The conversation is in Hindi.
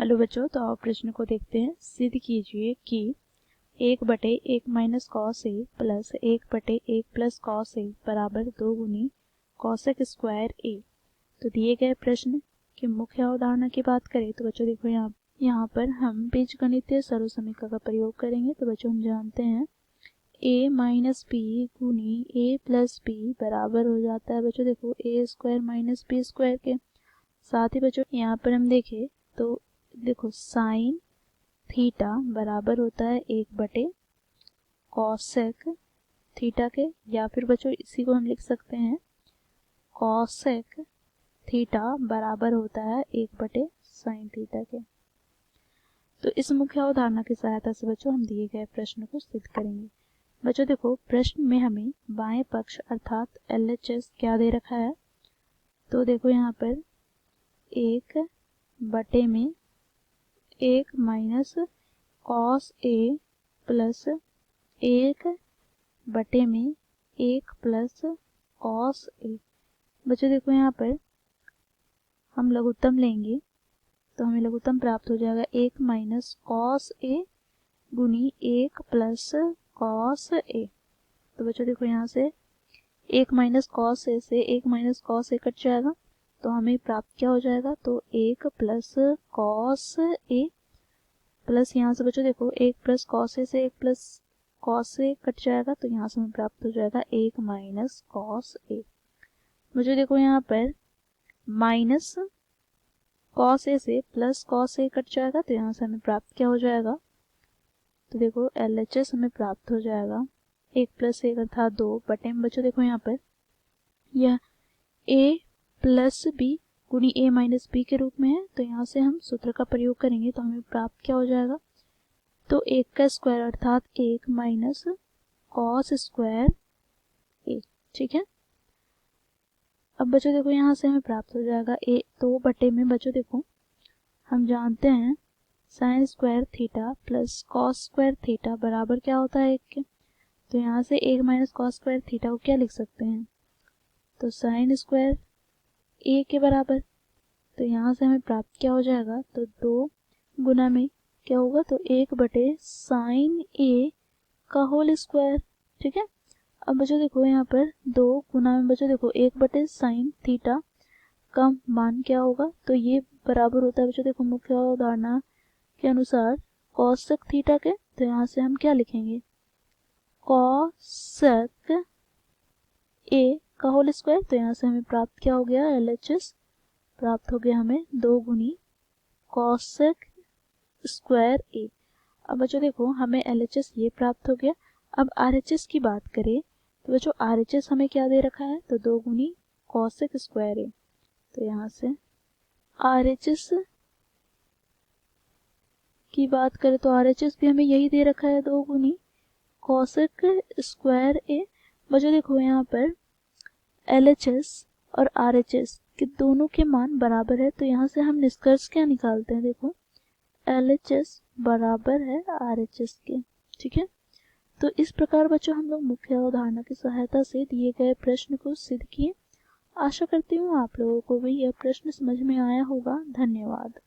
हेलो बच्चों, तो आप प्रश्न को देखते हैं। सिद्ध कीजिए कि 1/1 minus cos A plus 1/1 plus cos A बराबर 2 गुनी कॉसेक स्क्वायर ए। तो दिए गए प्रश्न की मुख्य अवधारणा की बात करें तो बच्चों देखो यहाँ पर हम बीजगणितीय सर्वसमीकरण का प्रयोग करेंगे। तो बच्चों हम जानते हैं a माइनस बी गुनी ए प्लस बी बराबर हो जाता है बच्चों देखो ए स्क्वायर माइनस बी स्क्वायर के। साथ ही बच्चों यहाँ पर हम देखें तो देखो साइन थीटा बराबर होता है 1/cos थीटा के, या फिर बच्चों इसी को हम लिख सकते हैं cosec थीटा बराबर होता है 1/sin थीटा के। तो इस मुख्य अवधारणा की सहायता से बच्चों हम दिए गए प्रश्न को सिद्ध करेंगे। बच्चों देखो प्रश्न में हमें बाएं पक्ष अर्थात LHS क्या दे रखा है। तो देखो यहाँ पर 1/में 1 minus cos A plus 1/में 1 plus cos A. बच्चों देखो यहाँ पर हम लघुत्तम लेंगे तो हमें लघुत्तम प्राप्त हो जाएगा 1 माइनस कॉस ए गुनी 1 प्लस कॉस ए। तो बच्चों देखो यहाँ से 1 माइनस कॉस ए से 1 माइनस कॉस ए कट जाएगा तो हमें प्राप्त क्या हो जाएगा, तो 1 प्लस कॉस ए प्लस यहाँ से बच्चों देखो 1 प्लस कॉस ए से 1 प्लस कॉस ए कट जाएगा तो यहाँ से हमें प्राप्त हो जाएगा 1 माइनस कॉस ए। बच्चों देखो यहाँ पर माइनस कॉस ए से प्लस कॉस ए कट जाएगा तो यहाँ से हमें प्राप्त क्या हो जाएगा, तो देखो LHS हमें प्राप्त हो जाएगा 1 प्लस 1 अर्थात 2/। बच्चों देखो यहाँ पर यह a प्लस बी गुनी a माइनस बी के रूप में है तो यहाँ से हम सूत्र का प्रयोग करेंगे तो हमें प्राप्त क्या हो जाएगा, तो 1 का स्क्वायर अर्थात 1 माइनस कॉस स्क्वायर ए। ठीक है, अब बच्चों देखो यहाँ से हमें प्राप्त हो जाएगा 2/। में बच्चों देखो हम जानते हैं sine square theta plus cos square theta बराबर क्या होता है 1 के। तो यहाँ से 1 माइनस कॉस स्क्वायर थीटा को क्या लिख सकते हैं, तो साइन स्क्वायर ए के बराबर। तो यहाँ से हमें प्राप्त क्या हो जाएगा, तो 2 गुना में क्या होगा, तो 1/साइन ए का होल स्क्वायर। ठीक है, अब बच्चों देखो यहाँ पर 2 गुना में बच्चों देखो 1/साइन थीटा का मान क्या होगा, तो ये बराबर होता है बच्चों देखो मुख्य अवधारणा के अनुसार कॉसेक थीटा के। तो यहाँ से हम क्या लिखेंगे, कॉसेक ए का होल स्क्वायर। तो यहाँ से हमें प्राप्त क्या हो गया, LHS प्राप्त हो गया हमें 2 गुनी कॉसेक स्क्वायर ए। अब बच्चों देखो हमें LHS ये प्राप्त हो गया। अब RHS की बात करें तो बच्चों RHS हमें क्या दे रखा है, तो 2 गुनी कॉसेक स्क्वायर ए। तो यहाँ से RHS की बात करें तो RHS भी हमें यही दे रखा है 2 गुनी कॉसेक स्क्वायर ए। बच्चों देखो यहाँ पर LHS और RHS के दोनों के मान बराबर है तो यहाँ से हम निष्कर्ष क्या निकालते हैं, देखो LHS बराबर है RHS के। ठीक है, तो इस प्रकार बच्चों हम लोग मुख्य अवधारणा की सहायता से दिए गए प्रश्न को सिद्ध किए। आशा करती हूँ आप लोगों को भी यह प्रश्न समझ में आया होगा। धन्यवाद।